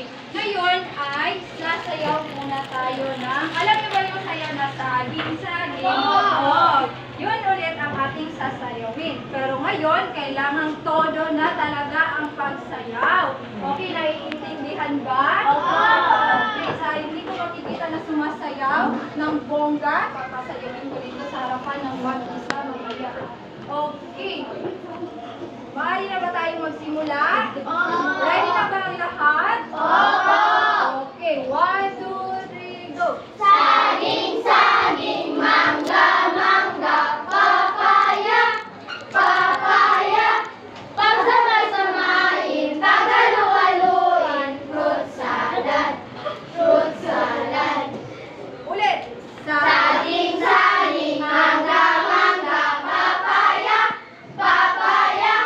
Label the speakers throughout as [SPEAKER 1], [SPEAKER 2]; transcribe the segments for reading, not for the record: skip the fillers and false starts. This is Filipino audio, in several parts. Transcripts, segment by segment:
[SPEAKER 1] Okay. Ngayon ay sasayaw muna tayo ng, alam niyo ba yung sayaw na saging? Oo. Yun ulit ang ating sasayawin. Pero ngayon, kailangan todo na talaga ang pagsayaw. Okay, naiintindihan ba? Okay, sa hindi ko makikita na sumasayaw ng bongga, papasayawin ko dito sa harapan ng mag-isa mamaya. Okay. Maaari na ba tayo magsimula? Ready na ba ang lahat? Okay, 1, 2, 3, go!
[SPEAKER 2] Saging, saging, mangga, mangga, papaya, papaya. Pagsama-samain, paghalu-haluin, fruit salad, fruit salad.
[SPEAKER 1] Ulit!
[SPEAKER 2] Saging, saging, mangga, mangga, papaya, papaya.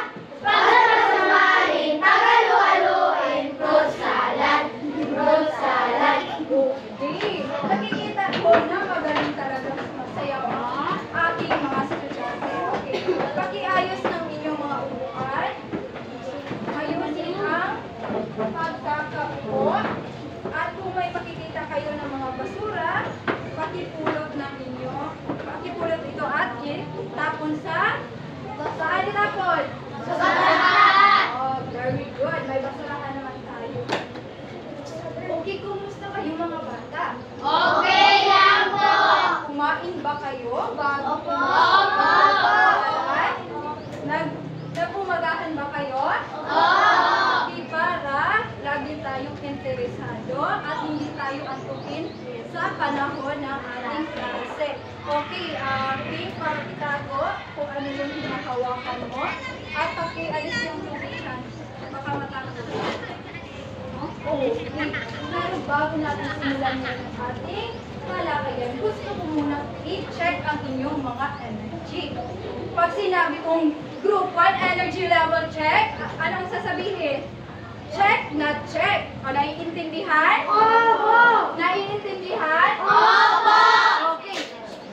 [SPEAKER 2] Pagsama-samain, paghalu-haluin, fruit salad, fruit salad.
[SPEAKER 1] Okay. Nakikita ko na magaling talaga masayaw ang ating mga estudyante. Okay. Pakiayos ng inyong mga upuan. Ayusin ang pagkakaupo. At kung may makikita kayo ng mga basura, pakipulot ng inyo. Pakipulot ito at tapon sa saan tinapon?
[SPEAKER 2] Sa barahan.
[SPEAKER 1] Oh, very good. May basurahan naman tayo. Okay, kumusta kayo mga bata?
[SPEAKER 2] Okay lang po.
[SPEAKER 1] Kumain ba kayo bago
[SPEAKER 2] Opo.
[SPEAKER 1] kumain? Nagpumagahan ba kayo? Di para lagi tayong interesado at hindi tayo antukin sa panahon ng ating klase. Okay, Pink, pakitago kung ano yung hinahawakan mo at pakialis yung tubig dyan. Baka matakot. Okay, pero bago natin simulan yung ating kalakayan, gusto ko muna i-check ang inyong mga energy. Pag sinabi kong Group 1 energy level check, anong sasabihin? Check na check. O, naiintindihan? Naiintindihan? Okay.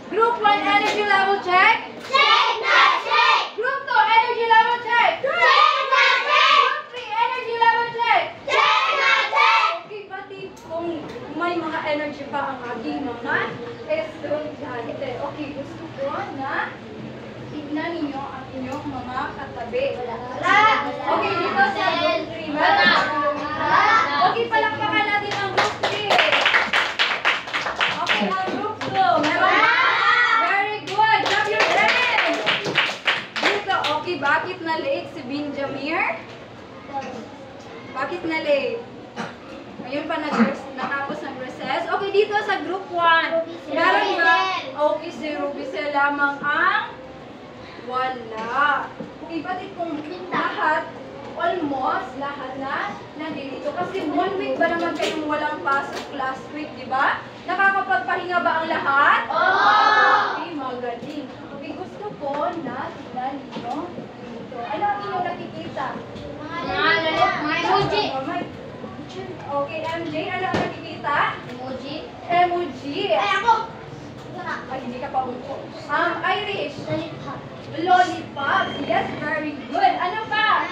[SPEAKER 1] Group 1 energy level check?
[SPEAKER 2] Check na check.
[SPEAKER 1] Group 2 energy level check?
[SPEAKER 2] Check na check.
[SPEAKER 1] Group 3 energy level check?
[SPEAKER 2] Check na check.
[SPEAKER 1] Okay, pati kung may mga energy pa ang aking mga estudyante. Okay, gusto ko na tignan ninyo ang inyong mga katabi. Okay, dito sa group 3. Okay, palakpakan natin ang group 3. Okay, ang group 2. Meron ba? Very good. Clap your hands. Dito, okay, bakit na late si Benjamir? Bakit na late? Ngayon pa natapos ng recess. Okay, dito sa group 1. Meron ba? Okay, si Rubicel lamang ang wala. Okay, bakit kung lahat, almost lahat na nandito? Kasi 1 week ba naman kayong walang pasok last week, di ba? Nakakapagpahinga ba ang lahat? Okay, magaling. Okay, gusto ko na tignan ninyo dito. Ano ang inyong nakikita?
[SPEAKER 2] Mga emoji.
[SPEAKER 1] Okay, MJ, ano ang nakikita?
[SPEAKER 2] Emoji.
[SPEAKER 1] Emoji.
[SPEAKER 2] ako.
[SPEAKER 1] Ay, hindi ka pa upo. Irish.
[SPEAKER 2] Lollipop.
[SPEAKER 1] Lollipop. Yes, very good. Ano pa?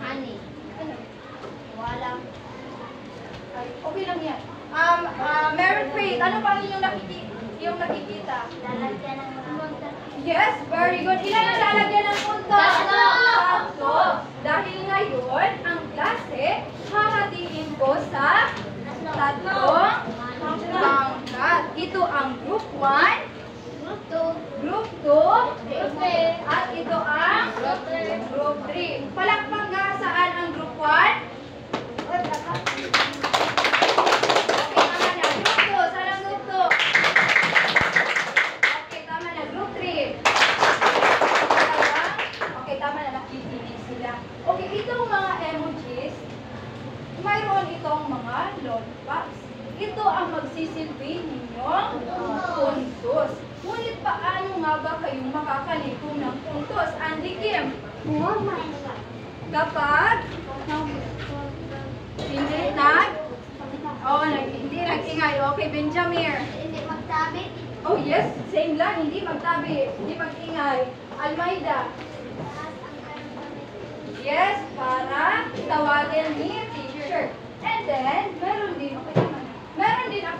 [SPEAKER 2] Honey.
[SPEAKER 1] Ano?
[SPEAKER 2] Walang.
[SPEAKER 1] Ay, okay lang yan. Merit Faith, ano pa yung nakikita?
[SPEAKER 2] Lalagyan ng mga.
[SPEAKER 1] Yes, very good. Ilan ang lalagyan ng punto? Tatlo. Dahil ngayon, ang klase, hahatiin ko sa tatlong pangkat. Ito ang group 1,
[SPEAKER 2] Group 2.
[SPEAKER 1] group 2,
[SPEAKER 2] Group 3.
[SPEAKER 1] at ito ang group 3. Palakpak nga saan ang group 1? Okay, tama na. Group 2. Saan ang group 2? Okay, tama na. Group 3. Okay, tama na. Nakikinig sila. Okay, itong mga emojis, mayroon itong mga lollipops. Ito ang magsisilbi ninyong puntos. Ngunit paano nga ba kayong makakalikom ng puntos? Andy Kim, kapag hindi hindi nag-ingay. Okay, Benjamir.
[SPEAKER 2] Hindi magtabi.
[SPEAKER 1] Oh yes, same lang. Hindi magtabi. Hindi mag-ingay. Almeida. Yes, para tawagin ni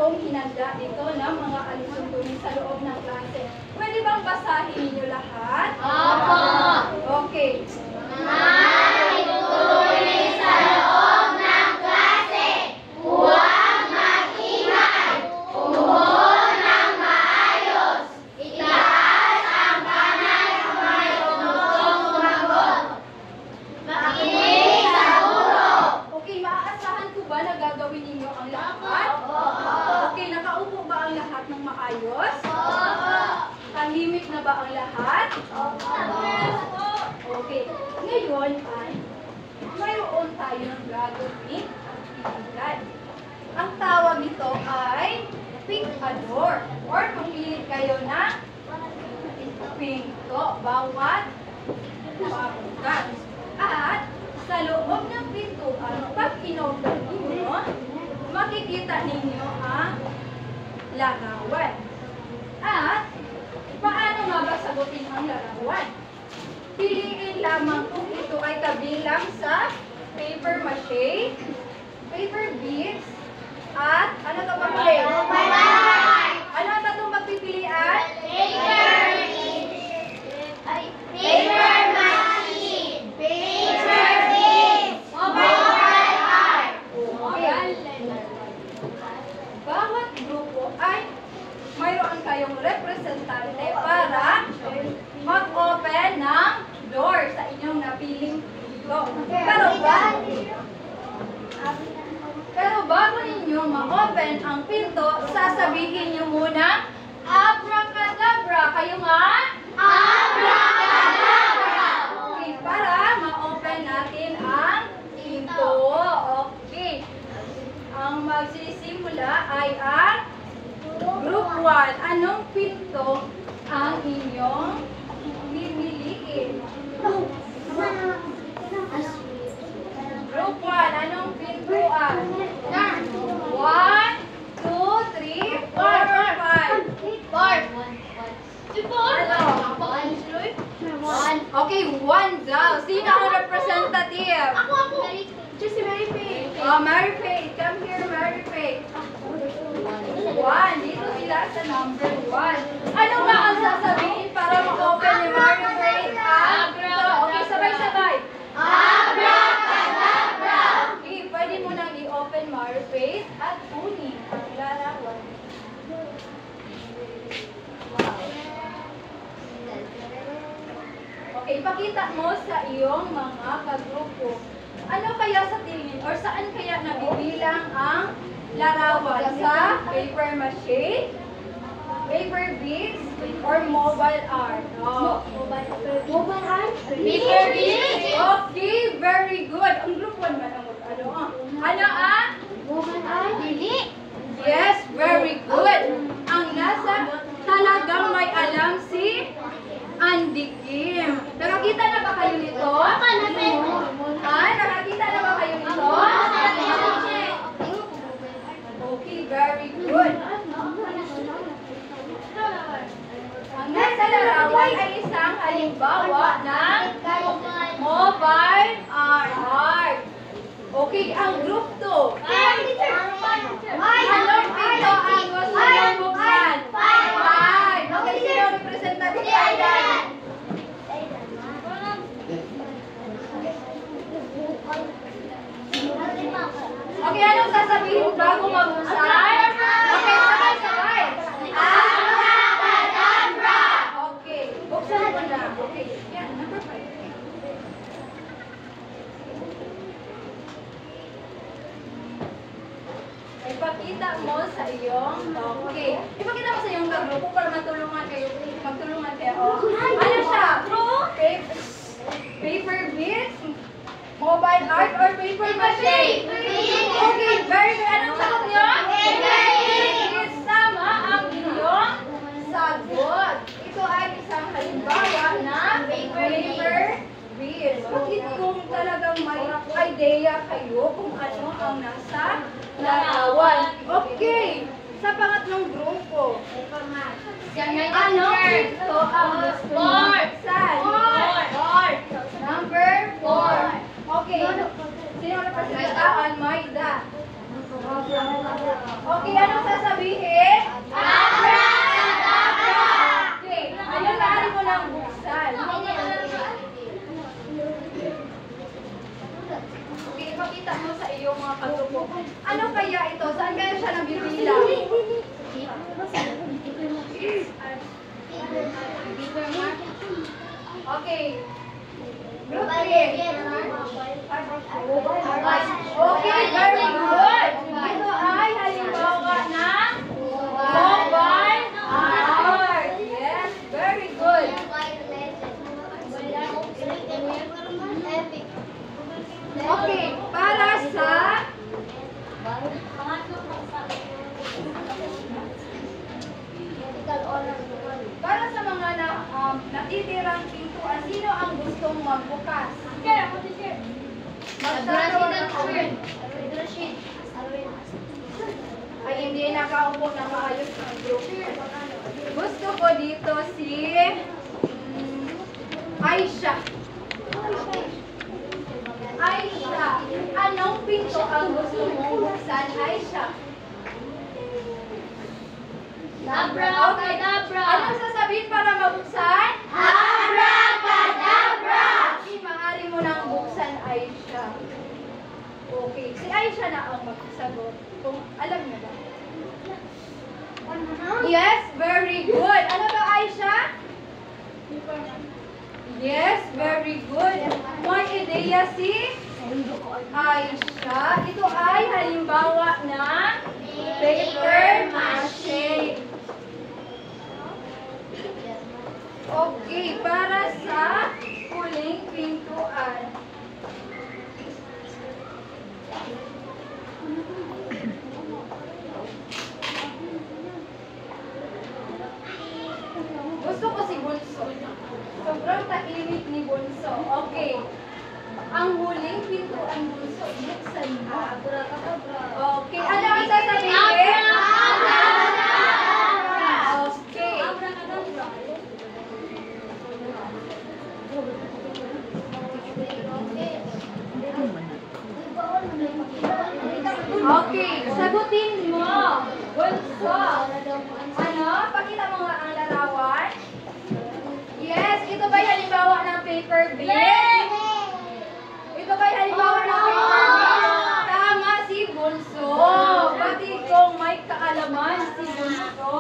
[SPEAKER 1] akong hinanda dito ng mga alisuntunin sa loob ng klase. Pwede bang basahin ninyo lahat?
[SPEAKER 2] Opo.
[SPEAKER 1] Okay.
[SPEAKER 2] May tuloy sa loob ng klase. Huwag mag-ingay. Umuhon ng maayos. Itaas ang kanang kamay kung gustong sumagot. Makinig sa guro.
[SPEAKER 1] Okay, maaasahan ko ba na gagawin ninyo ang lahat? Okay, nakaupo ba ang lahat ng maayos? Tahimik na ba ang lahat? Okay, ngayon ay mayroon tayong gagawin aktibidad. Ang tawag nito ay pick a door or pumili kayo ng pinto bawat pabukas. At sa loob ng pintuan, pag inopen ninyo, makikita ninyo ang larawan. At paano nga ba sagutin ang larawan? Piliin lamang kung ito ay kabilang sa paper mache, paper beads, at ano ka ba muli? Ano ang tatlong pagpipilian? Bawat grupo ay mayroon kayong representante para mag-open ng door sa inyong napiling pinto. Pero bago ninyo ma-open ang pinto, sasabihin nyo muna, Abracadabra! Kayo nga?
[SPEAKER 2] Abracadabra!
[SPEAKER 1] Okay, para ma-open natin ang pinto. Okay. Ang magsisimula ay ang Group 1. Anong pinto ang inyong pipiliin? Group 1, anong pintuan? 1, 2, 3, 4, or 5? Okay, 1 daw. Sino ang representative?
[SPEAKER 2] Just Mary Faye.
[SPEAKER 1] Oh, Mary Faye. Come here, Mary Faye. 1. Dito sila sa number 1. Ano nga ang sasabihin para ma-open ni Mary Faye ang pinto? Okay, sabay-sabay.
[SPEAKER 2] Abracadabra!
[SPEAKER 1] Okay, pwede mo nang i-open Mary Faye at kunin ang larawan. Okay, ipakita mo sa iyong mga kagrupo. Ano kaya sa tingin or saan kaya nabibilang ang larawan? Sa paper mache, paper beads, or mobile art? Oh.
[SPEAKER 2] Mobile art?
[SPEAKER 1] Paper beads? Okay, very good. Ang group 1 man ang ano ah? Ano ah?
[SPEAKER 2] Mobile art? Dili.
[SPEAKER 1] Yes, very good. Ang nasa talagang may alam si Andy Kim. Nakakita na ba kayo nito? Ah, nakakita na ba kayo nito? Okay, very good. Ang nasa larawan ay isang halimbawa ng mobile art. Okay, ang group 2. Anong pinto ang gusto niyong buksan? 5. Okay, sino representative natin? Okay, anong sasabihin bago mabuksan? Okay, sabay-sabay.
[SPEAKER 2] Abracadabra!
[SPEAKER 1] Okay, buksan mo na. Okay, yan, number 5. Ipakita mo sa iyong, okay. Ipakita mo sa iyong kagrupo para magtulungan kayo. Oh. Ano siya? Paper beads, mobile art, or paper mache? Okay, very good. Anong sagot niyo?
[SPEAKER 2] Paper
[SPEAKER 1] beads. Tama ang inyong sagot. Ito ay isang halimbawa na paper beads. Bakit kung talagang may idea kayo kung ano ang nasa larawan? Okay, sa pangatlong grupo. Ano ito ang gusto niyo buksan? Number 4. Okay. Sino representa? Almayda. Okay, anong sasabihin Ano kaya ito? Saan kaya siya nabibilang? Okay. Group 3. Okay, very good. Ito ay halimbawa ng mobile art. Yes, very good. Okay, para sa mga natitirang pintuan, sino ang gustong magbukas? Magsasawa ng awin. Ay, hindi nakaupo na maayos ang group. Gusto ko dito si Aisha. Aisha, anong pinto ang gusto mong buksan, Aisha?
[SPEAKER 2] Abracadabra.
[SPEAKER 1] Anong sasabihin para mabuksan?
[SPEAKER 2] Abracadabra.
[SPEAKER 1] Okay, maaari mo nang buksan, Aisha. Okay, si Aisha na ang magsasagot. Kung alam niyo ba? Yes, very good. Ano ba, Aisha? Yes, very good. May ideya si Aisha. Ito ay halimbawa ng paper mache. Okay, para sa huling pintuan. Gusto ko si Bunso. Sobrang tainit ni Bunso. Okay. Ang huling pintuan, Bunso, buksan mo. Okay. Ano ang sasabihin? Okay. Okay. Sagutin mo. Bunso. Ano? Pakita mo nga ang larawan. Yes. Ito ba'y halimbawa ng paper bag? Ito ba'y halimbawa ng paper bag? Tama si Bunso. Pati kung may kaalaman si Bunso.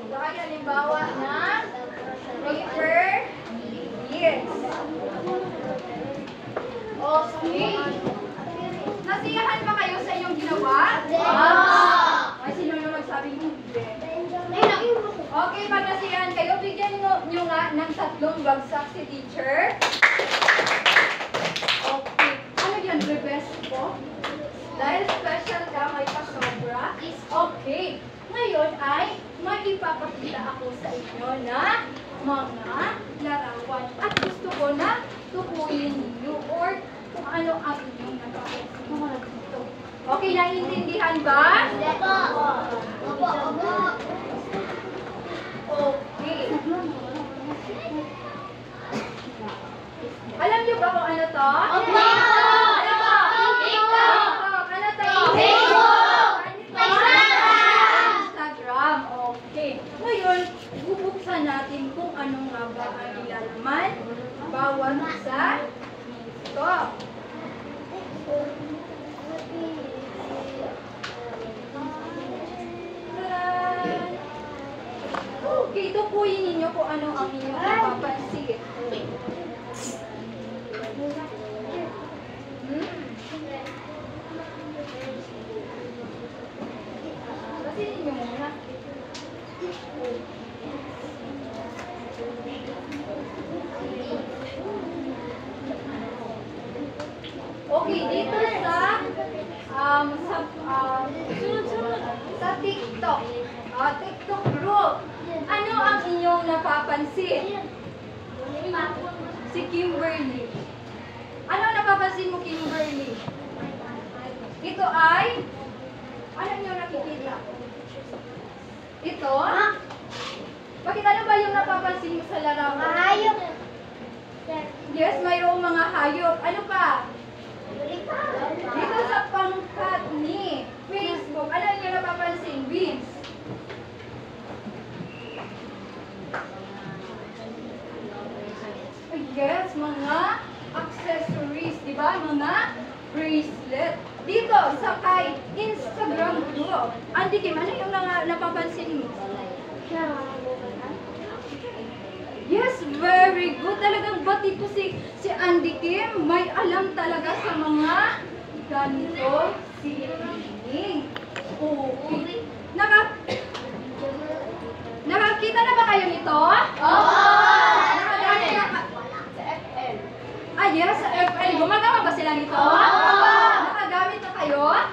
[SPEAKER 1] Ito ay halimbawa ng paper yes. Okay. Nasiyahan ba kayo sa inyong ginawa? Ay, sino yung nagsabing hindi? Okay, pag nasiyahan kayo, bigyan nyo nga ng 3 bagsak si teacher. Okay. Ano yun? Request po? Dahil special ka, may pasobra. Okay. Ngayon ay may ipapakita ako sa inyo na mga larawan. At gusto ko na tukuyin ninyo or kung ano ang inyong nagkakita. Okay, naiintindihan ba? Okay. Alam niyo ba kung ano to? Ano ba? TikTok. Ano to? Instagram. Okay. Ngayon, bubuksan natin kung ano nga ba ang ilalaman bawat isa ito. Okay, tukuyin ninyo kung ano ang inyong napapansin. Pasinin nyo muna. Okay, dito sa TikTok. TikTok group. Ano ang inyong napapansin? Si Kimberly. Ano ang napapansin mo, Kimberly? Ito ay ano inyong nakikita? Ito? Bakit ano ba yung napapansin mo sa larawan?
[SPEAKER 2] Hayop.
[SPEAKER 1] Yes, mayroong mga hayop. Ano pa? Dito sa pangkat ni Facebook, ano yung napapansin? Vince? Yes, mga accessories, di di ba? Mga bracelet. Dito, sa kay Instagram group. Andy Kim, ano yung napapansin mo? Yes, very good. Talagang batid ko si Andy Kim. May alam talaga sa mga ganito sining. Okay. Nakakita na ba kayo nito? Nakagamit na
[SPEAKER 2] Sa FL.
[SPEAKER 1] Ah, yes, sa FL. Gumagawa ba sila nito? Nakagamit na kayo? Ah,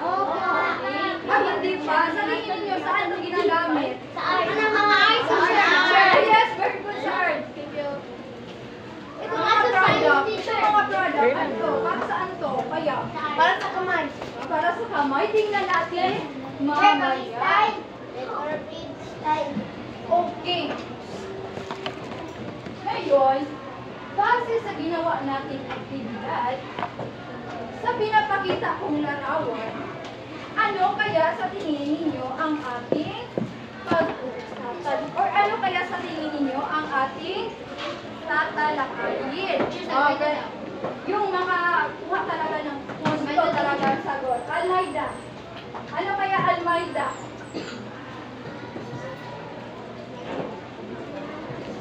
[SPEAKER 1] hindi pa. Sa tingin ninyo, saan ito ginagamit?
[SPEAKER 2] Ano mga arts?
[SPEAKER 1] Yes, very good, sir. Ito mga product. Ito mga product. Ano to? Para saan to? Kaya?
[SPEAKER 2] Para sa kamay.
[SPEAKER 1] Para sa kamay. Tingnan natin. Mamaya. Okay. Ngayon, base sa ginawa nating aktibidad, sa pinapakita kong larawan, ano kaya sa tingin ninyo ang ating pag-uusapan? Or ano kaya sa tingin ninyo ang ating tatalakayin? Okay. Yung mga kuha talaga ng gusto talaga ang sagot. Almayda. Ano kaya Almayda?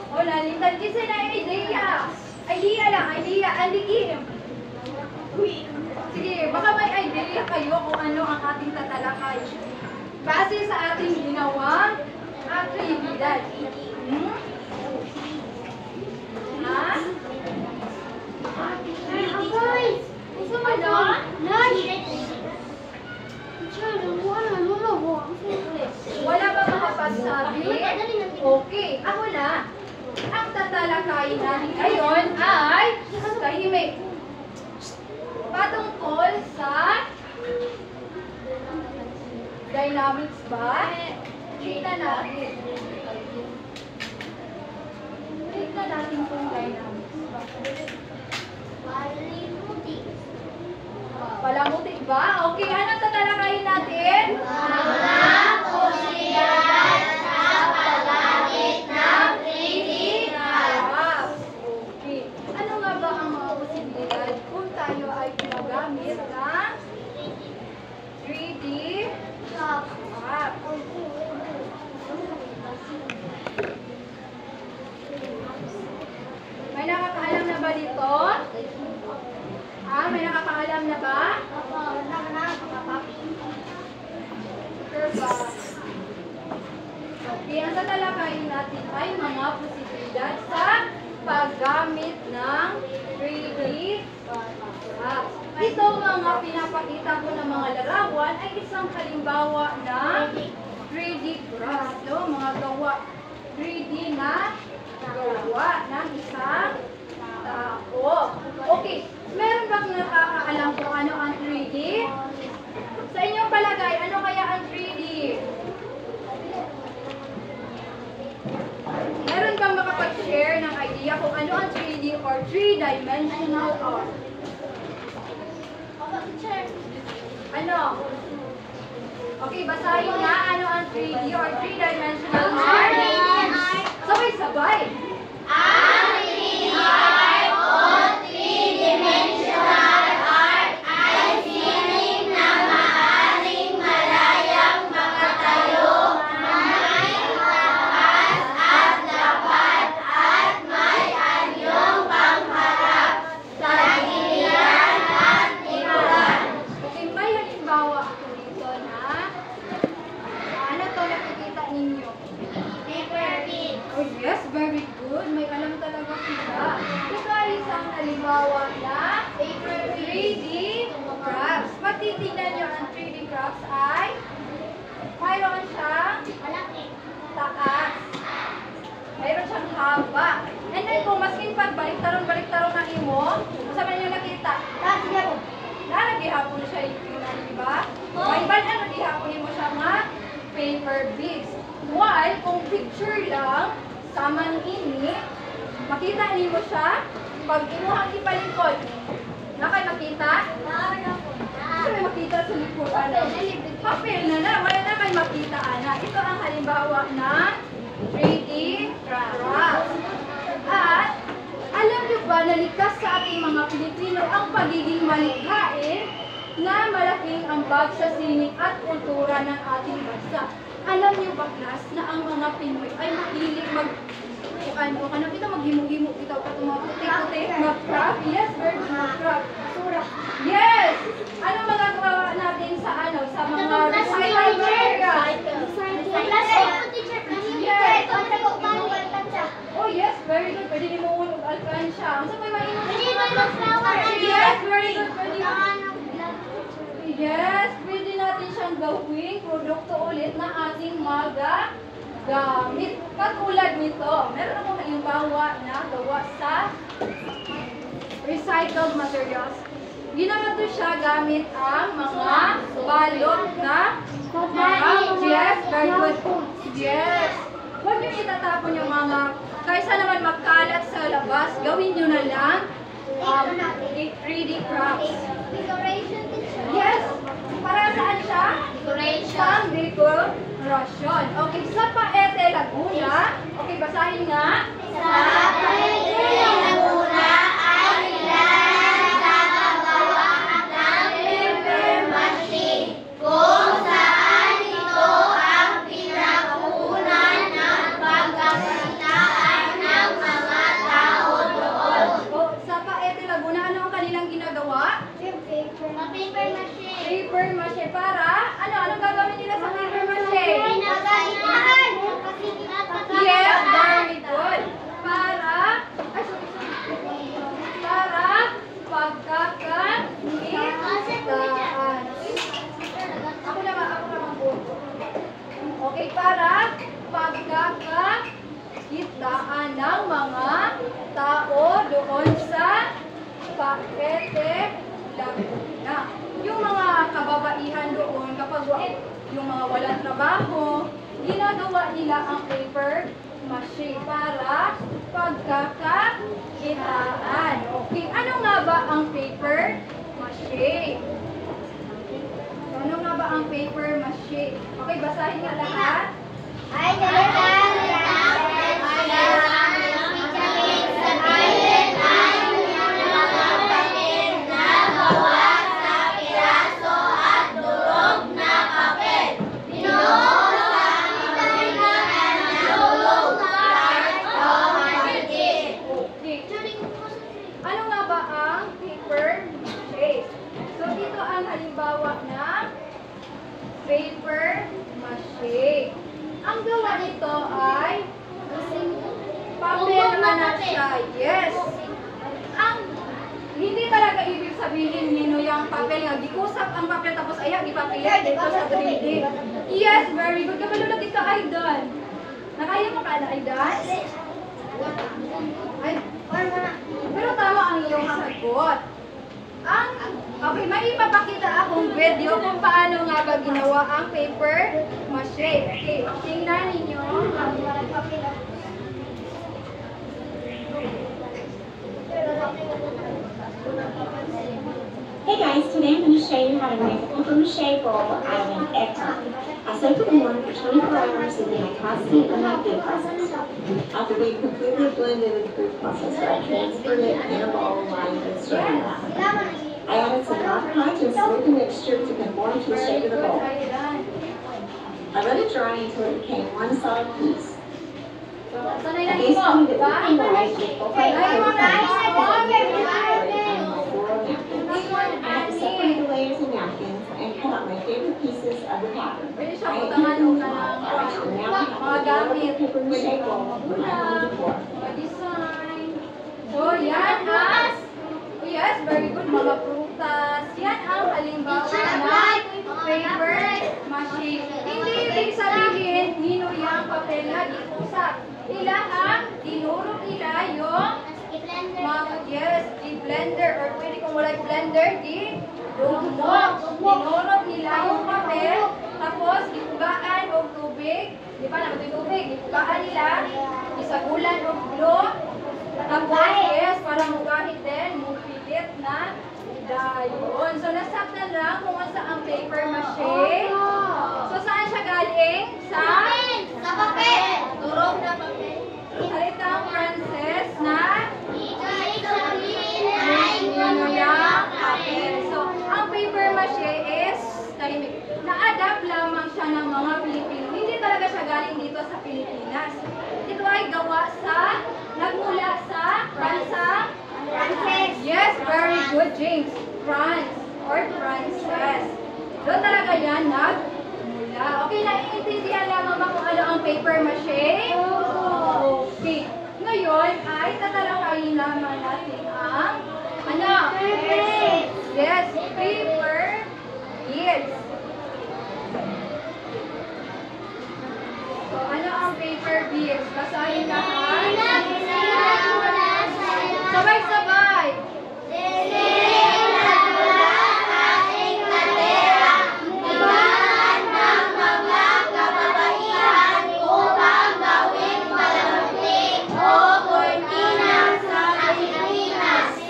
[SPEAKER 1] O, nalitan kasi na idea. Idea lang, idea. Andikim. Sige, baka may idea kayo kung ano ang ating tatalakay. Base sa ating ginawang aktibidad. Ha? Wala ba makapagsabi? Okay, ako na. Ang tatalakayin natin ngayon ay tahimik. Patungkol sa dynamics ba? Tignan natin. Tignan natin kung dynamics ba. Palamuti ba? Okay, anong tatalakayin natin? Okay. Ano nga ba ang mga posibilidad kung tayo ay gumagamit ng 3D map? May nakakaalam na ba dito? May nakakaalam na ba? Okay, ang tatalakayin natin ay mga posibilidad sa paggamit ng 3D graphs. Ito mga pinapakita ko ng mga larawan ay isang halimbawa ng 3D graphs. Ito mga gawa 3D na gawa ng isang tao. Okay, meron bang nakakaalam kung ano ang 3D? Sa inyong palagay, ano kaya ang 3D? Meron bang makapag-share ng idea kung ano ang 3D or 3-dimensional art? Ano? Okay, basahin na ano ang 3D or 3-dimensional art. Sabay-sabay.
[SPEAKER 2] Ang 3D art o 3-dimensional art ay sining na maaaring malayang makatayo na may taas at lapad at may anyong pangharap sa giliran at likuran.
[SPEAKER 1] Okay, may halimbawa ako dito na ano to nakikita ninyo?
[SPEAKER 2] Paper bit.
[SPEAKER 1] Oh yes, very good. May alam talaga sila. Ito ay isang halimbawa na 3D crafts. Patitignan nyo ang 3D crafts ay mayroon siyang
[SPEAKER 2] Malaki.
[SPEAKER 1] taas. Mayroon siyang haba. And then kung maskin pag balik-taron ng imo, saan nyo nakita?
[SPEAKER 2] Tapos yan.
[SPEAKER 1] Nagihapon siya yung di ba? May ano dihapon mo siya nga paper beads. While kung picture lang, saman ini, makita nimo siya, pag imuhang ipalikod, nakay makita? Ano may makita sa likod? Ano? Papel na, wala na kay makita, ana. Ito ang halimbawa ng 3D craft. At, alam niyo ba na likas sa ating mga Pilipino ang pagiging malikhain na malaking ambag sa sining at kultura ng ating bansa. Alam niyo ba, class, na ang mga Pinoy ay mahilig kita maghimo-himo kita pa itong mga puti-puti, mag-craft. Yes, very good, mag-craft. Yes! Ano magagawa natin sa mga recycled materials? Oh yes, very good. Pwede din mo unog alkansya. Ang sabay mainom sa yes, very good. Yes, pwede natin siyang gawing produkto ulit na ating magagamit. Katulad nito, meron akong halimbawa na gawa sa recycled materials. Ginawa to siya gamit ang mga balot na yes, very good. Yes. Huwag niyo itatapon yung mga, kaysa naman magkalat sa labas, gawin niyo na lang 3D crafts. Yes. Para saan siya? Pang decoration. Okay, sa Paete, Laguna. Okay, basahin nga.
[SPEAKER 2] Sa Paete, Laguna ay nilalang sa paggawa ng paper machine kung saan ito ang pinakunan ng pagkakakitaan ng mga tao doon.
[SPEAKER 1] Oh, sa Paete, Laguna, ano ang kanilang ginagawa?
[SPEAKER 2] Paper machine.
[SPEAKER 1] Paper mache para, anong gagawin nila sa paper mache? Yes, very good. Para pagkakakitaan. Ako naman po. Okay, para pagkakakitaan ng mga tao doon sa Paete, Laguna. Yung mga kababaihan doon, kapag yung mga walang trabaho, ginagawa nila ang paper mache para pagkakakitaan. Okay, ano nga ba ang paper mache? Ano nga ba ang paper mache? Okay, basahin nga lahat.
[SPEAKER 2] Ay, talagang sabihin ay mga papel na gawa sa piraso at durog na papel. Binuo sa pinagbigan ng hulog part o hardin.
[SPEAKER 1] Okay. Ano nga ba ang paper mache? So, dito ang halimbawa ng paper mache. Ang gawa nito ay papel na siya. Yes. Ang hindi talaga ibig sabihin nino yung papel nga gikusap ang papel tapos ayan ipapilit dito sa 3D. Yes, very good. Kabalo na kita Aidan. Nakaya mo ka na Aidan? Ay, pero tama ang iyong sagot. Okay, may ipapakita akong video kung paano nga ba ginawa ang paper mache. Okay, tingnan ninyo.
[SPEAKER 3] Hey guys, today I'm going to show you how to make a paper mache bowl out of an egg tart. I soaked it in water for 24 hours and then I tossed it in my food processor. After being completely blended in the food processor, I transferred it in a bowl while you can stir it up. I added some hot pie to smooth the mixture to conform to the shape of the bowl. I let it dry until it became one solid piece.
[SPEAKER 1] Sanay
[SPEAKER 3] A
[SPEAKER 1] na
[SPEAKER 3] base
[SPEAKER 1] mo,
[SPEAKER 3] coating
[SPEAKER 1] di
[SPEAKER 3] the
[SPEAKER 1] ba?
[SPEAKER 3] cooking rice with full
[SPEAKER 1] Ay,
[SPEAKER 3] paper
[SPEAKER 1] This one,
[SPEAKER 3] I had to separate the layers of napkins and cut out my favorite pieces of the pattern.
[SPEAKER 1] pwede siya
[SPEAKER 3] I
[SPEAKER 1] butangan
[SPEAKER 3] included
[SPEAKER 1] o
[SPEAKER 3] them
[SPEAKER 1] na
[SPEAKER 3] all.
[SPEAKER 1] ng
[SPEAKER 3] So now I have
[SPEAKER 1] mga
[SPEAKER 3] to
[SPEAKER 1] gamit.
[SPEAKER 3] develop a paper
[SPEAKER 1] Pwede
[SPEAKER 3] mache
[SPEAKER 1] mo
[SPEAKER 3] bowl with my home
[SPEAKER 1] magulang,
[SPEAKER 3] decor.
[SPEAKER 1] ma-design. So, yan ang, yes, very good, mga prutas. Yan ang halimbawa ng paper mache. Hindi ibig sabihin, nino yung papel na gikusap. Ilahang tinurog nila yung yes, i-blender or pwede kung wala blender, di-rumok. Tinurog nila yung papel, tapos ipugaan o tubig. Di ba naman yung tubig? Ipugaan nila, isagulan o glue. Tapos, yes, para mugahit din, mupilit na dayon. So, nasaktan lang kung sa ang paper mache. So, saan siya galing? Sa
[SPEAKER 2] papel. Durog na papel.
[SPEAKER 1] Salitang Frances na
[SPEAKER 2] Ibig sabihin ay mga
[SPEAKER 1] Ninoyang papel. Pilipinas. Ito ay nagmula sa Fransa.
[SPEAKER 2] Frances.
[SPEAKER 1] Yes, very good, James. France or Frances. Doon talaga yan nagmula. Okay, naiintindihan lamang ba kung ano ang paper mache? Okay. Ngayon ay tatalakayin naman natin ang ano? Yes, paper beads. So, ano ang paper beads? Basahin lahat. Sabay-sabay.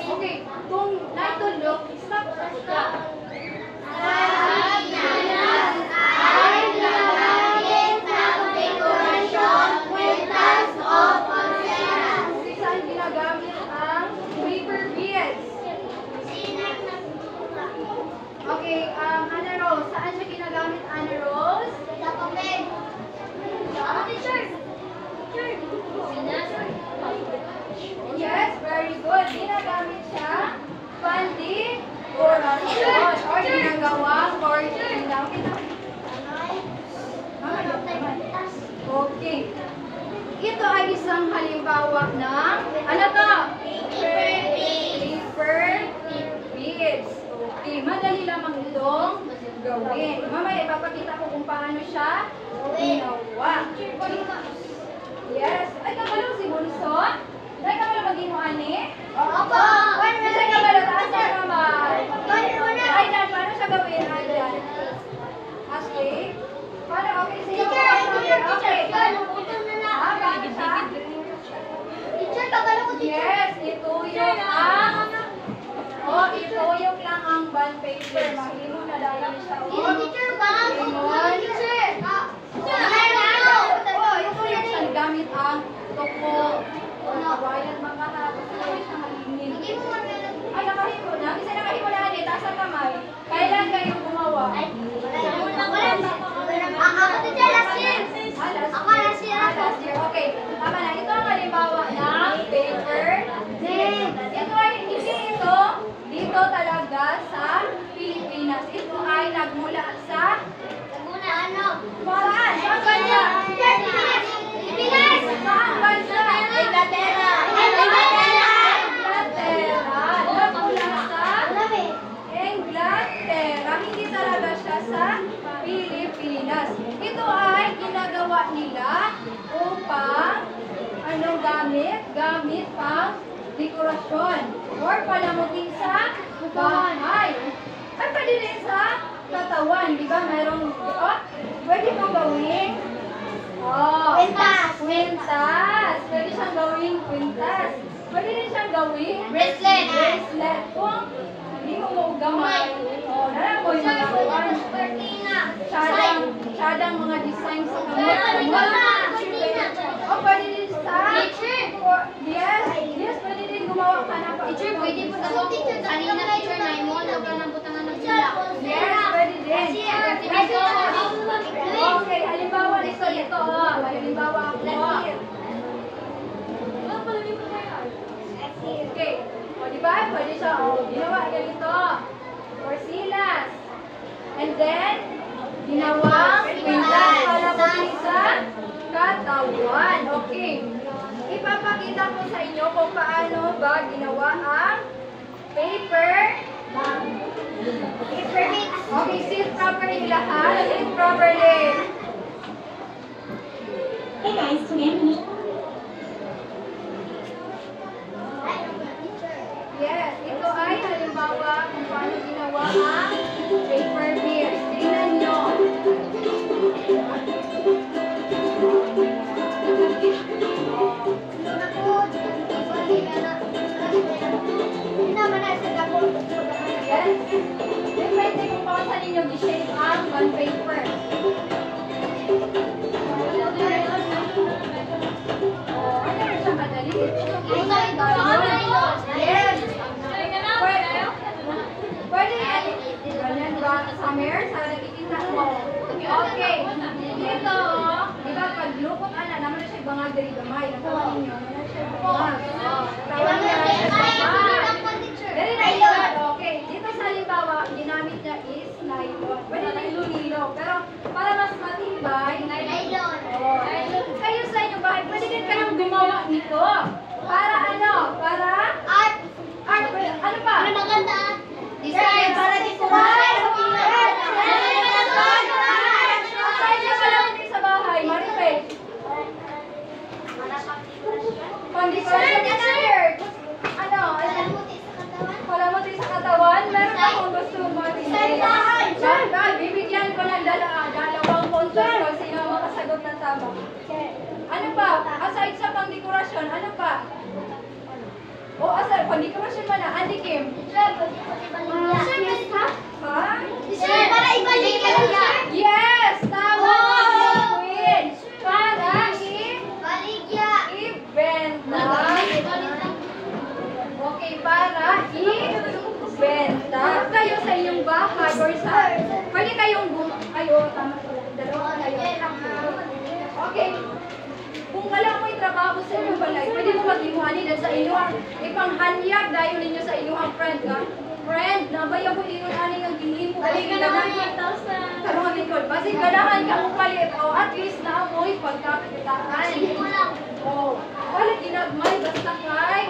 [SPEAKER 1] Okay, kung natulog, stop. Okay, saan ginagamit ang paper beads? Okay, Ana Rose, saan siya ginagamit, Ana Rose? Yes, very good. Ginagamit siya decoration or ginagawang cortina. Okay. Ito ay isang halimbawa ng ano to? Paper beads. Okay, madali lamang itong gawin. Mamaya ipapakita ko kung paano siya ginawa. Yes. Ay, kabalo si Bunso? Ay, kabalo maging mo, ani? Kasi kabalo, taas ang kamay. Ay, Dan, paano siya gawin? Ay, Dan. Okay. Paano? Okay, sige. Okay. Paano siya? Yes, ituyok ang... Oh, ituyok lang ang bond paper. Mahimo na dahil siya. Oh, ituyok siya gamit ang toko. Kawayan mga hapos. Ituyok siya halingin. Ay, nakahimo na. Kasi nakahimo na ani. Taas ang kamay. Kailan kayo gumawa? Last year. Okay. Tama na. Ito ang halimbawa ng paper. Ito ay hindi ito dito talaga sa Pilipinas. Ito ay nagmula sa saan? Saan bansa? Saan bansa? Inglaterra. Nagmula sa Inglaterra. Hindi talaga siya sa Pilipinas. Ito ay ginagawa nila upang anong gamit? Gamit pang dekorasyon or palamutin sa bahay. Ay, pwede rin sa katawan. Di ba? Mayroong, pwede mong gawin. Kwintas. Pwede siyang gawin kwintas. Pwede rin siyang gawin bracelet. Kung hindi mo gamay. Nalang mo yung mga gawan. Syadang mga design sa kamot. Pwede din sa... Yes, pwede din gumawa ka ng
[SPEAKER 2] Teacher, pwede po sa kanina teacher na mo, nagbutangan ng sila.
[SPEAKER 1] Yes, pwede din. Okay, halimbawa nito. Halimbawa ako. Okay. O, diba? Pwede siya. Ginawa ganito. Porsilas. And then, ginawang pintas para po sa katawan. Okay. Ipapakita ko sa inyo kung paano ba ginawa ang paper mix. Okay, sit properly lahat. Sit properly.
[SPEAKER 3] Hey guys, today I'm finished.
[SPEAKER 1] Yes, ito ay halimbawa kung paano ginawa ang paper mix. Tingnan nyo. Yes. Depende kung paano ninyo gi-shape ang bond paper. Ano rin siya madali? Yes. Pwede yan. Ganyan ba? Summer? Sa nakikita mo. Okay. Dito, di ba pag Lukot ana naman siya bangag diri gamay. Natawa ninyo. Naman siya bangag. Tawa niya siya bangag. Very nice. Okay. Dito sa halimbawa, ginamit niya is nylon. Pwede na ilunilo. Pero para mas matibay,
[SPEAKER 2] Nylon.
[SPEAKER 1] kayo sa inyong bahay, pwede din kayong gumawa nito. Para ano? Para
[SPEAKER 2] Art.
[SPEAKER 1] art. Ano pa?
[SPEAKER 2] Para maganda. Design. Para
[SPEAKER 1] Design. Sa inyo pala hindi sa bahay, Marife. Condition na shirt. Ano? Palamot sa katawan. Meron pa kung gusto mag-design. Bibigyan ko ng dalawang puntos kung sino ang makasagot ng tama. Ano pa? Aside sa pang-dekorasyon, ano pa? O aside, pang-dekorasyon mo na, Andy Kim. Ha?
[SPEAKER 2] Para ibalik ka lang.
[SPEAKER 1] Yes! Tama! Queen! Para
[SPEAKER 2] Baligya.
[SPEAKER 1] i-benta. Okay, para i-benta. Kayo sa inyong bahay or sa... Pwede kayong kayo, tama ko. Dalawa kayo. Okay. Kung wala mo'y trabaho sa inyong balay, pwede mo mag-imuhanin sa inyong ipanghanyag dahil ninyo sa inyong friend ka. Friend, nabaya ko ingon ani ang gihimo. Karong ang likod. Basig ganahan ka mo palit o at least naamoy pagkakitaan. Oh, wala ginagmay basta kay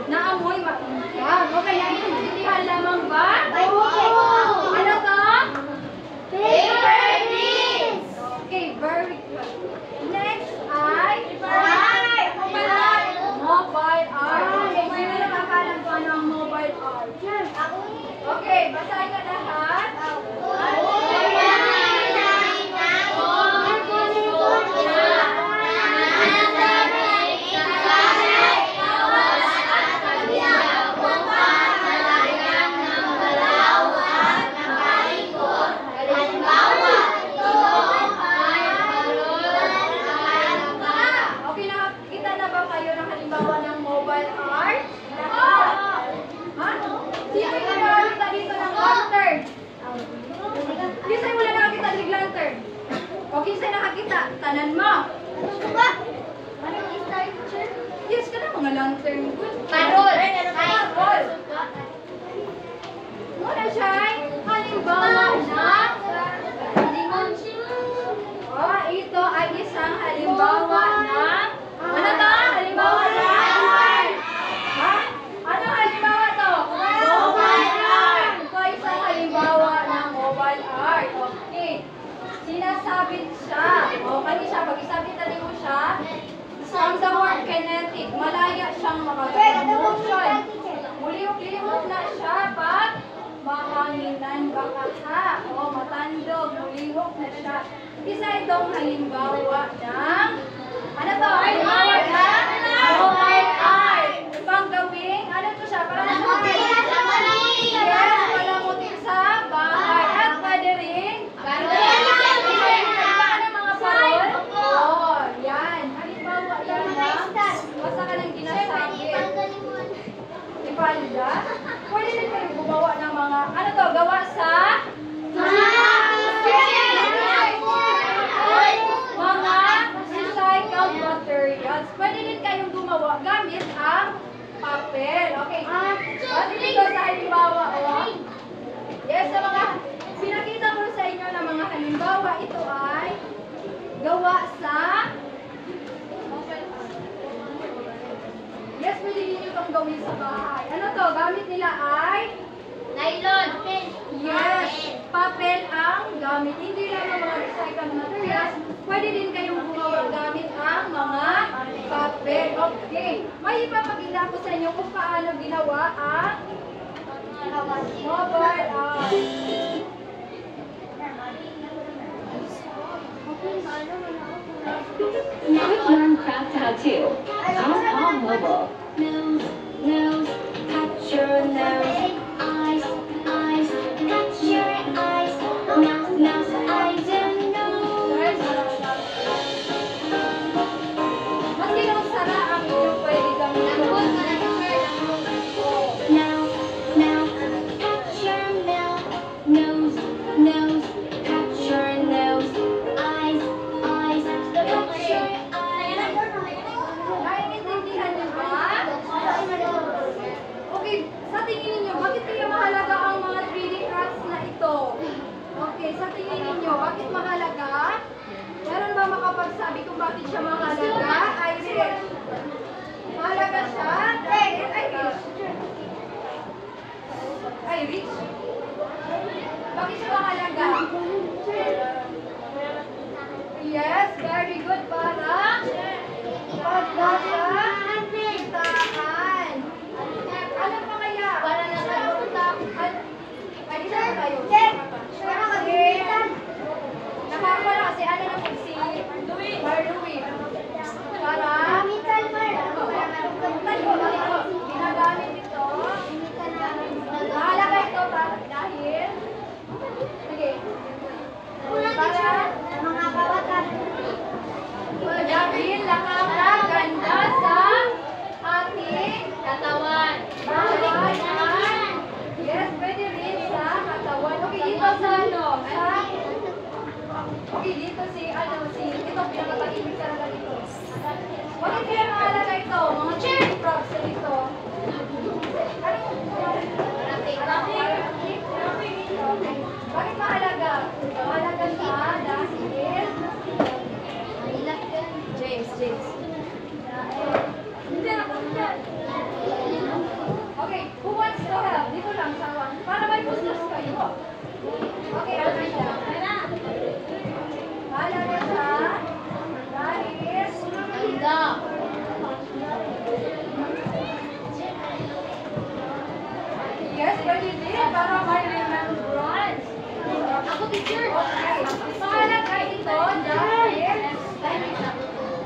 [SPEAKER 1] naamoy maingkang. Okay, naiintindihan lamang ba? Ano to?
[SPEAKER 2] Paper beans.
[SPEAKER 1] Okay, very good. Next ay mobile art. Okay, sino lang akalan ko ano ang mobile art? Okay, basahin ka lahat. Okay, nakakita na ba kayo ng halimbawa ng mobile art? Ha? Sino yung nakakita dito ng lantern? Kasi wala nakakita ng lantern. Okay, sa'yo nakakita. Tanan mo. Yes ka na mga lantern.
[SPEAKER 2] Parol.
[SPEAKER 1] Parol. Muna siya ay halimbawa na ito ay isang halimbawa na ano to? Halimbawa na ha? Ano halimbawa to? Mobile art. Ito ay isang halimbawa ng mobile art. Okay. Sinasabit siya. O, kani siya. Pag isabit na mo siya, from the word kinetic, malaya siyang makagamotion. Muliwok-liwok na siya pag mahanginan baka ha. O, matandog. Muliwok na siya. Isa itong halimbawa ng ano to? Halimbawa ng mobile art. Pang gawing, ano to siya? Para sa yes, palamutin sa bahay. At pwede rin ano mga parol? Oo, yan. Halimbawa yan na basta ka ng ginasabi. Ipalda? Pwede rin kayo gumawa ng mga ano to? Gawa sa mga recycled materials. Pwede din kayong gumawa gamit ang papel. Okay. Pwede dito sa halimbawa. Oh. Yes, sa mga pinakita ko sa inyo ng mga halimbawa, ito ay gawa sa yes, pwede din itong gawin sa bahay. Ano to? Gamit nila ay
[SPEAKER 2] Nylon.
[SPEAKER 1] yes, papel ang gamit. Hindi lang ang mga recycled materials. Pwede din kayong gumawa gamit ang mga papel. Okay. May ipapakita ko sa inyo kung paano ginawa ang mobile art.
[SPEAKER 3] Quick Learn Craft How To. On mobile. Nose, nose, touch your nose. Eyes, eyes, touch your eyes. Nose, nose, eyes and nose.
[SPEAKER 1] Mas kinusara ang inyong pwede gamitin.
[SPEAKER 3] Now, now, touch your mouth. Nose, nose, touch your nose. Eyes, eyes, touch your
[SPEAKER 1] Irish? Bakit siya mahalaga? Yes, very good. Para pagkakakitaan. Ano pa kaya?
[SPEAKER 2] Para nakapunta.
[SPEAKER 1] Pwede na tayo.
[SPEAKER 2] Para mag-iitan.
[SPEAKER 1] Nakakawala kasi ano na po si Marlouis. Para ginagamit ito. Mahalaga ito dahil sige. Para
[SPEAKER 2] Mga bawatan.
[SPEAKER 1] dahil nakakaganda sa ating
[SPEAKER 2] Katawan.
[SPEAKER 1] katawan. Yes, pwede rin sa katawan. Okay, dito sa ano? Okay, dito si ito pinakapag-ibig talaga dito. Bakit kaya mahalaga ito? Mga cherry frogs na dito. Bakit mahalaga? Mahalaga siya dahil James. Hindi ako dyan. Okay, who wants to help? Dito lang sa one. Para may boosters kayo. Okay, ano siya? Mahalaga siya dahil
[SPEAKER 2] Ganda.
[SPEAKER 1] yes, pwede din para may remembrance.
[SPEAKER 2] Ako teacher.
[SPEAKER 1] Okay.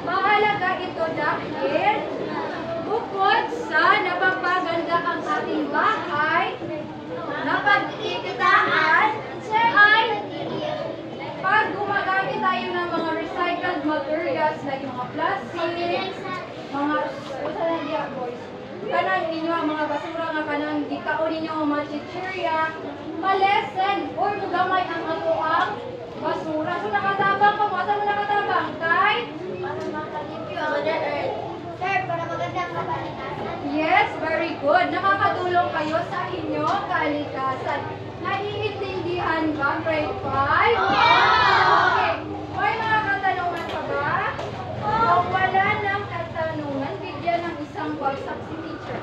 [SPEAKER 1] Mahalaga ito dahil bukod sa napapaganda ang ating bahay, napagkikitaan ay pag gumagamit tayo ng mga recycled materials like mga plastic, mga kanang inyo ang mga basura nga kanang gikaon ninyo ang mga chichirya, malesen or mugamay ang ato ang basura. So nakatabang ka mo, saan mo nakatabang? Kay?
[SPEAKER 2] Para makalimpyo ang Mother Earth. Sir, para maganda ang kabalikasan.
[SPEAKER 1] Yes, very good. Nakakatulong kayo sa inyong kalikasan. Naiintindihan ba, grade 5? Okay. May mga katanungan pa ba? Kung wala ng katanungan, bigyan ng isang bagsak si teacher.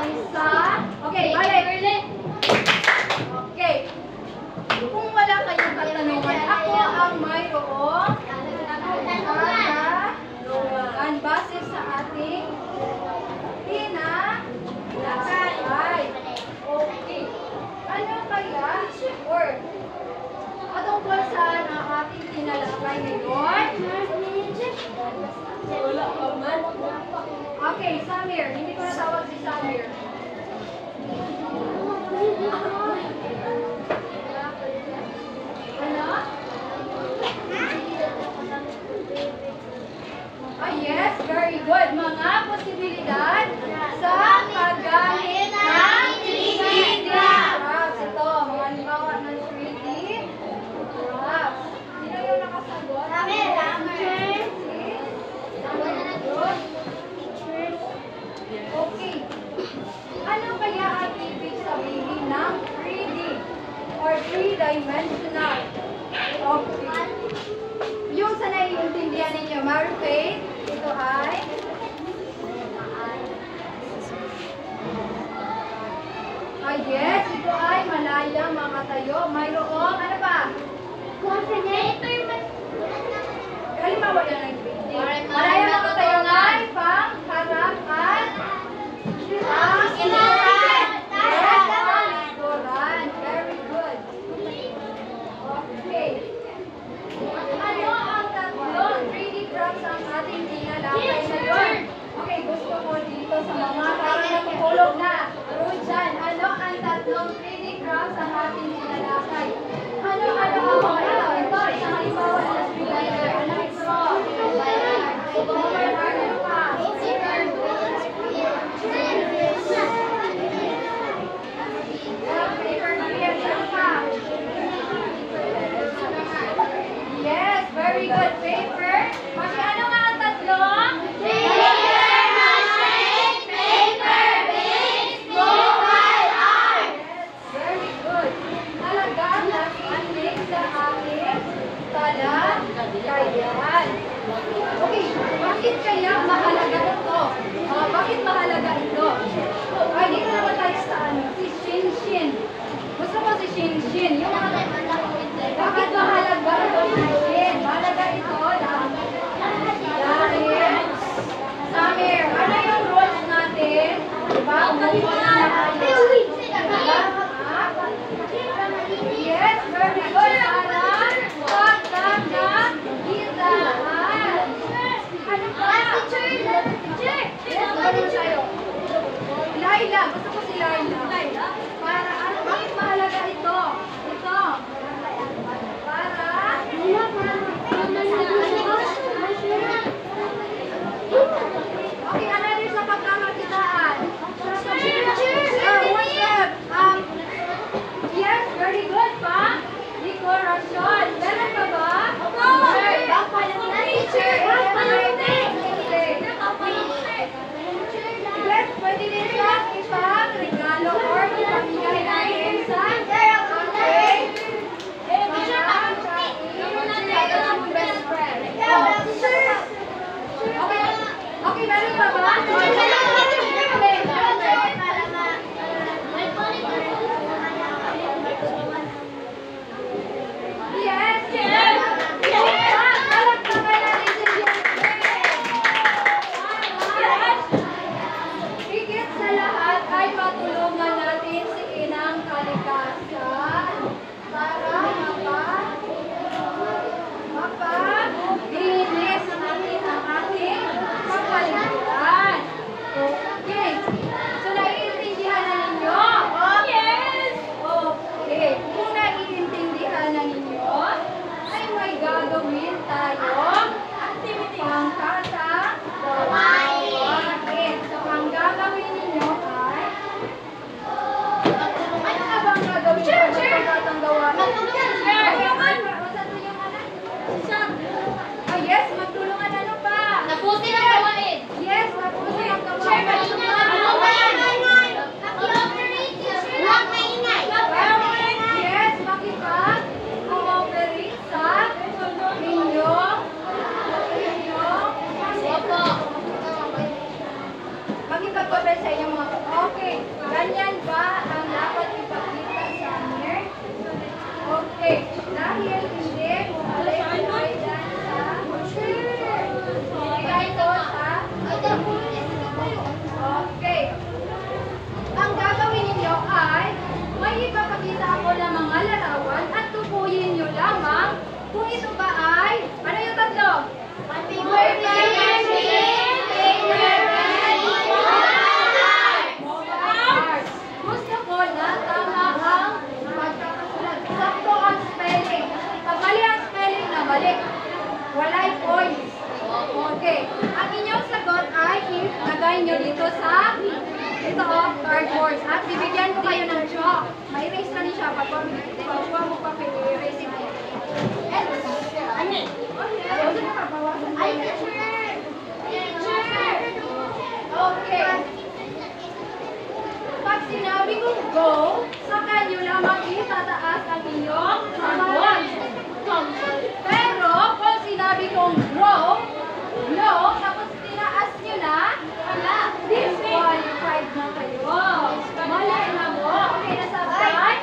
[SPEAKER 1] Isa. Okay, balik. Okay. Kung wala kayong katanungan, ako ang mayroong katanungan base sa ating pinalakay. Okay. Ano kaya or patungkol saan ang ating tinalakay ngayon? Wala pa man. Okay, Samir. Hindi ko natawag si Samir. Ano? Ah, yes, very good. Mga posibilidad sa paggamit ng 3D graphs. Ito, mga halimbawa ng 3D graphs. Sino yung nakasagot? Okay. Ano kaya ang ibig sabihin ng 3D or 3-dimensional? Okay. Yung sa naiintindihan ninyo, Mary Faith, ito ay yes, ito ay malayang makatayo. Mayroong, ano ba? Halimbawa yan ang 3D. Malayang makatayo ay pang-harap at restaurant. Very good. Okay. Ano ang tatlong 3D props ang ating tinalakay ngayon? Okay, gusto ko dito sa mga parang natutulog na. Rujan, ano ang tatlong 3D props ang ating tinalakay? Ano ang mga ito? Isang halimbawa na 3D. Ano ito? Ano pa? Yes, very good. Paper. Kasi ano nga ang tatlong?
[SPEAKER 2] Paper, machine, paper, beans, mobile art.
[SPEAKER 1] Very good. Talagang nag-andig sa aking talakayan. Okay, bakit kaya mahalaga ito? Bakit mahalaga ito? Ay, Ano ba? Teacher! Yes, ano sa'yo? Laila, gusto ko si Laila. Para ano? Bakit mahalaga ito? Ito. Para? Okay, another sa pagkakakitaan. What's up? Yes, very good pa. Decoration. Meron ka ba? Teacher. Yes, pwede din siya isang regalo or ipamigay natin sa best friend. Okay, meron pa ba? Yes! Palakpakan natin si higit sa lahat ay matulungan natin si Inang Kalikasan para mapaglinis natin ang ating kapaligiran. Okay. So, naiintindihan na ninyo? Yes! Okay. Kung naiintindihan na ninyo, ay may gagawin tayo pangkata. Okay. So, ang gagawin ninyo ay ano na bang gagawin ninyo pagkatang gawain? Yes, magtulungan ano pa?
[SPEAKER 2] Tapusin ang gawain.
[SPEAKER 1] Yes, magtulungan ang gawain.
[SPEAKER 2] Huwag maingay.
[SPEAKER 1] Yes, makipag-cooperate sa makipag-cooperate sa inyong mga okay. Ganyan ba ang dapat ipakita sa amin? Okay. Dahil hindi bumalik ay dyan sa okay. Ang gagawin ninyo ay may ipapakita ako ng mga larawan at tukuyin nyo lamang kung ito ba ay ano yung tatlo? Gusto ko na tama ang pagkakasulat. Sakto ang spelling. Pag mali ang spelling na balik. Walay points. Okay. Ang inyong sagot ay ilagay nyo dito sa cardboard. At bibigyan ko kayo ng chalk. May erase na rin siya. Pag kuha mo pa kayo, erase mo. And, ano? Ay, teacher! Okay. Pag sinabi kong go, saka nyo lamang itataas ang inyong sagot. Pero, kung sinabi kong grow, no, tapos tinaas nyo na, wala, disqualified na kayo. Mali na mo. Okay, nasabay?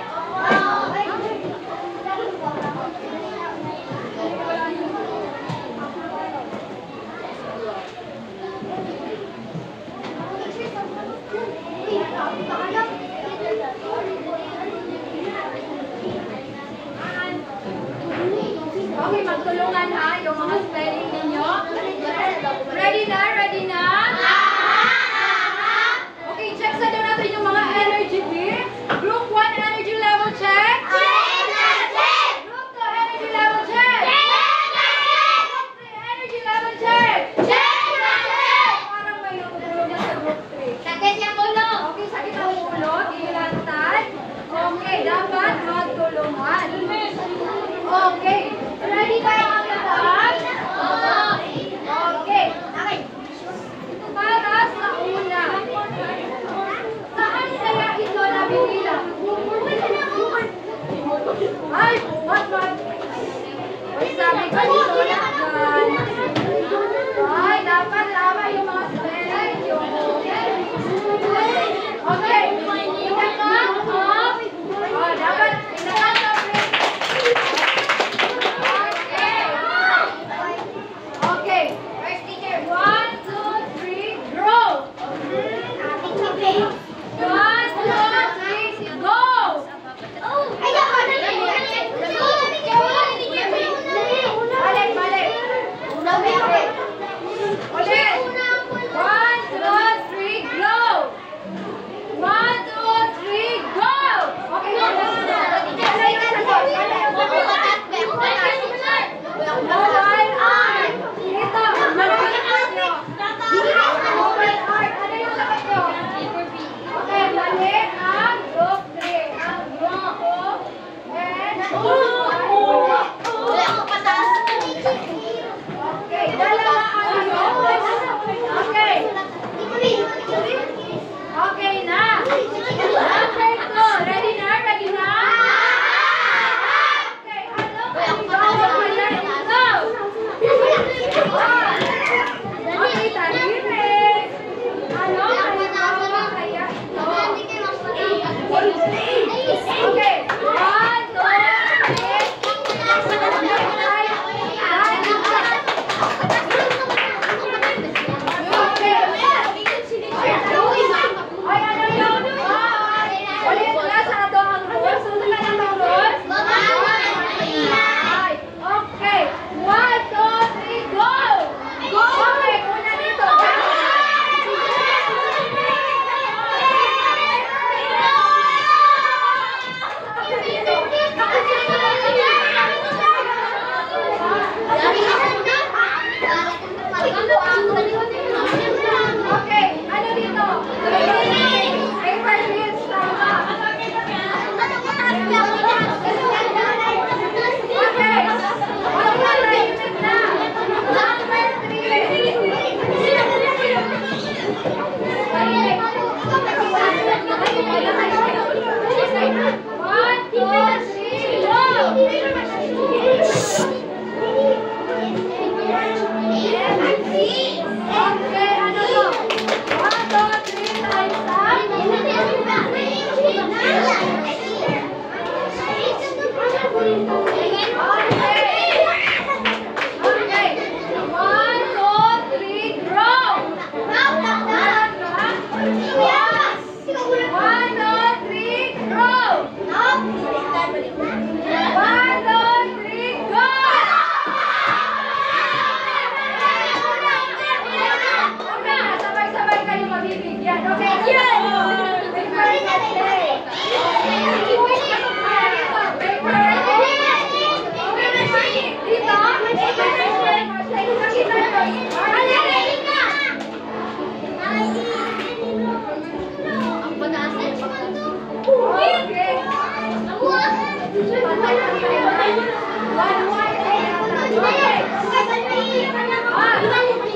[SPEAKER 1] bibigyan. Okay, yan!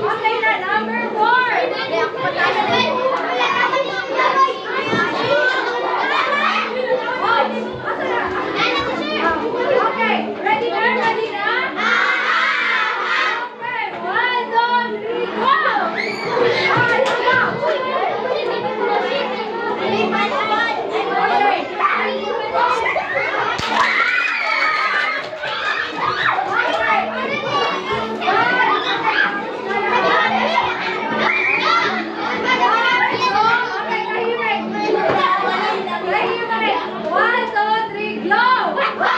[SPEAKER 1] Okay na, number 4. Okay, ready na? Ready na? Okay, 1, 2, 3, go! Let's go!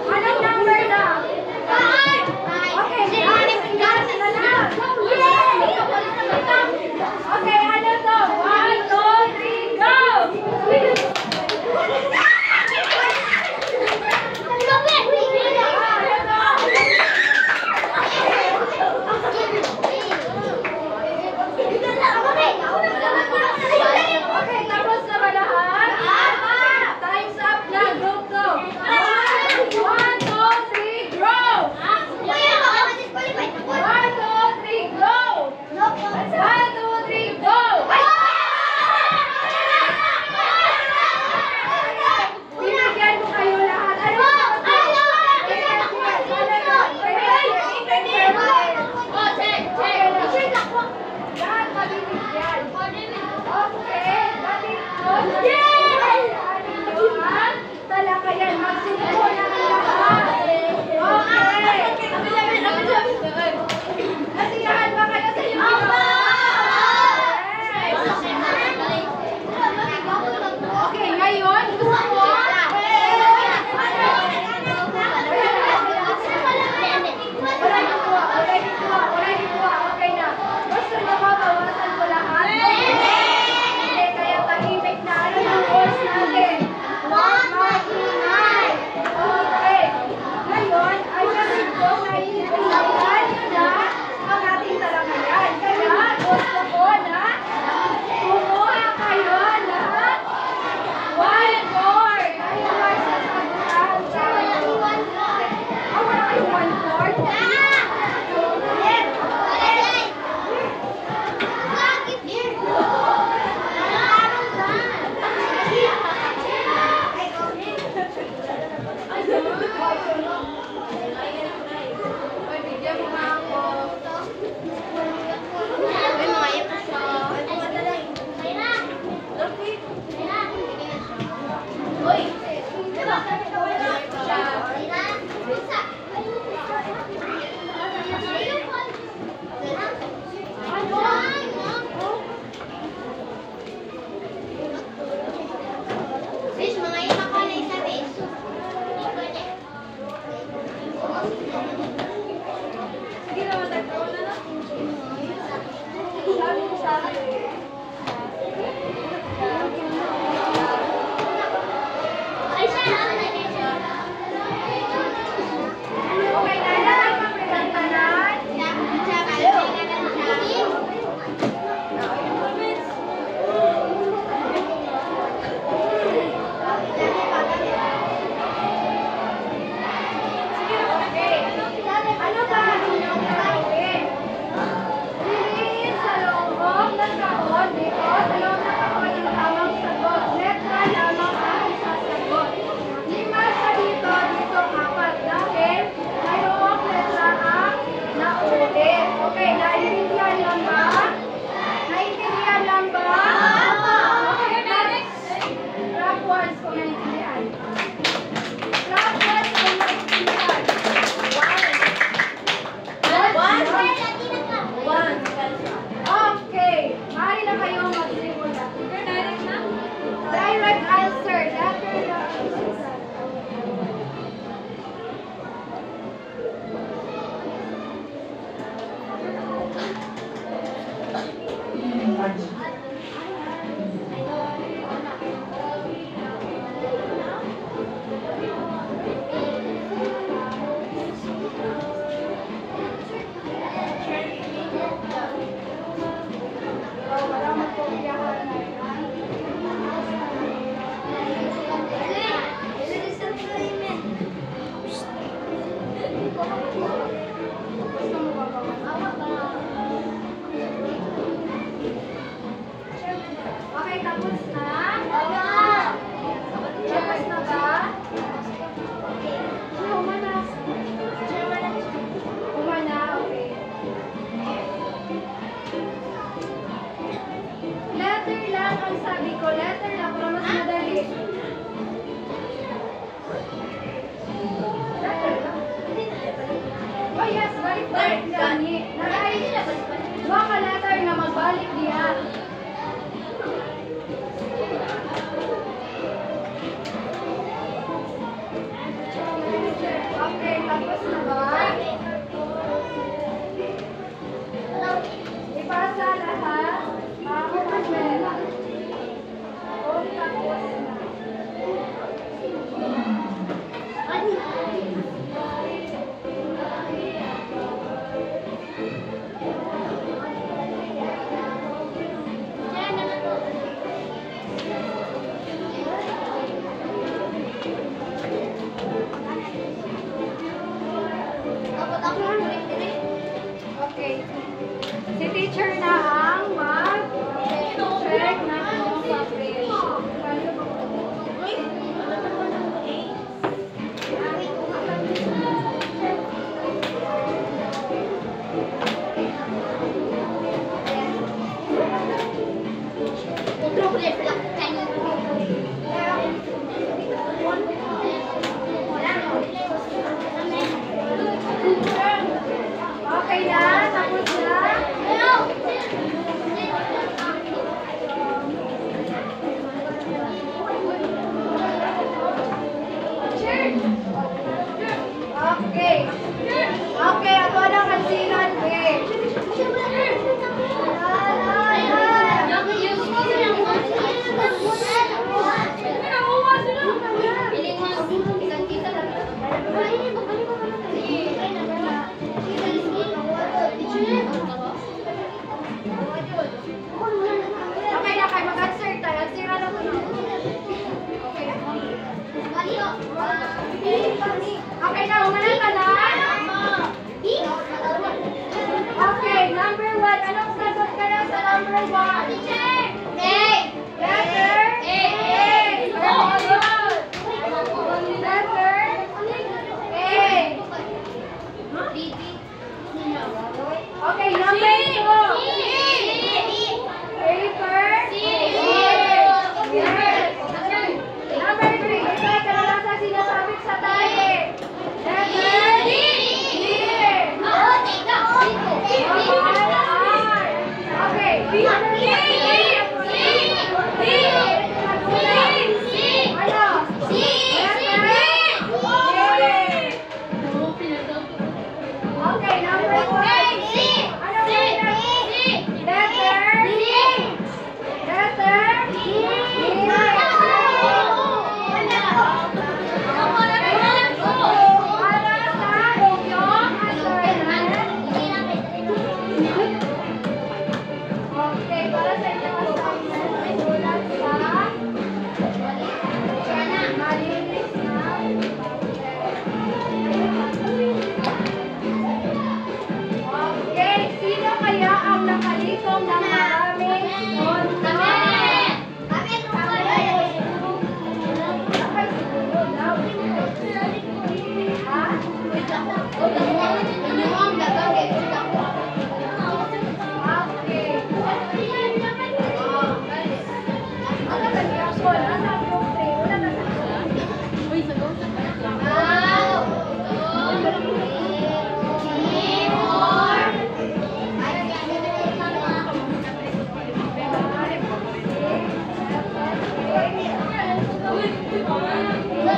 [SPEAKER 1] Anong number na? Okay, last na lang. Okay, ano to? 1, 2, 3, go! Okay, tapos na ba lahat? Time's up na. Go, go. 1, 2, 3, grow! 1, 2, 3, grow! 1, 2, 3, go! Binigyan ko kayo lahat. Lahat mabibigyan. Okay, talakayan, magsuko na ang lahat. Okay. Nasiyahan ba kayo sa inyo? Okay, ngayon, gusto ko. Wala gikuha. Okay na. Gusto nyo ba bawasan ko lahat? Hindi, kaya tahimik na.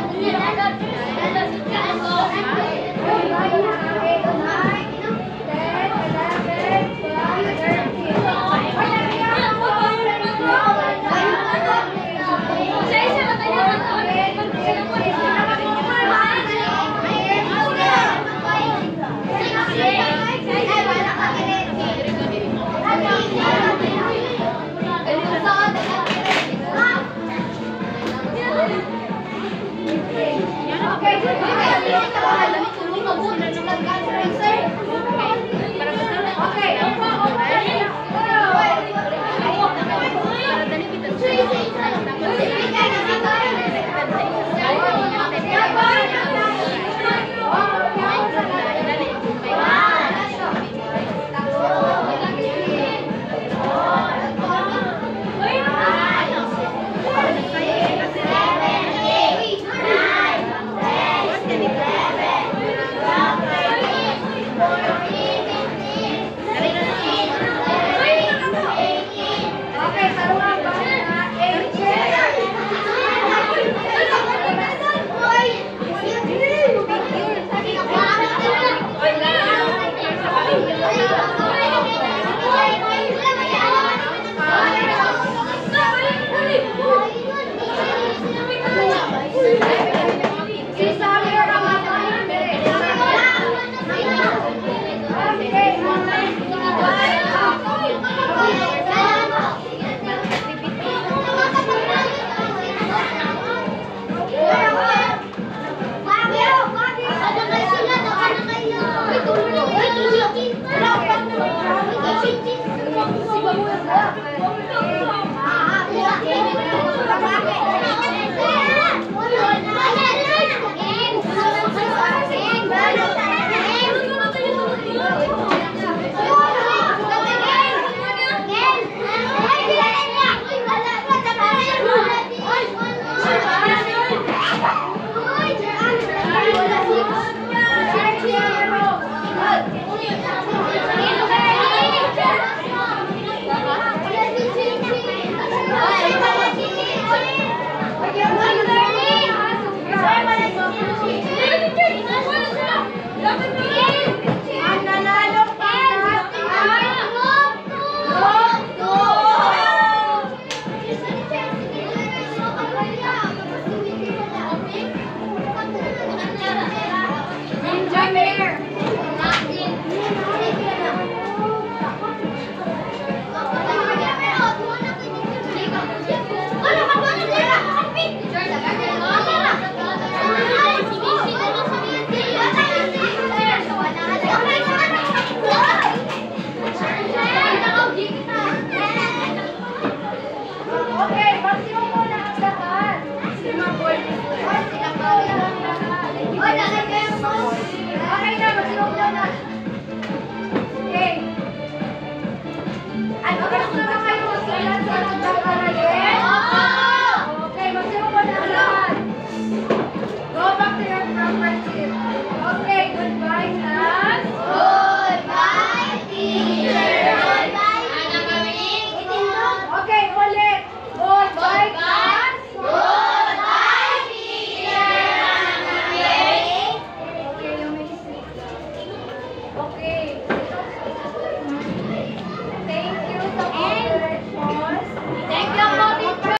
[SPEAKER 2] Hindi na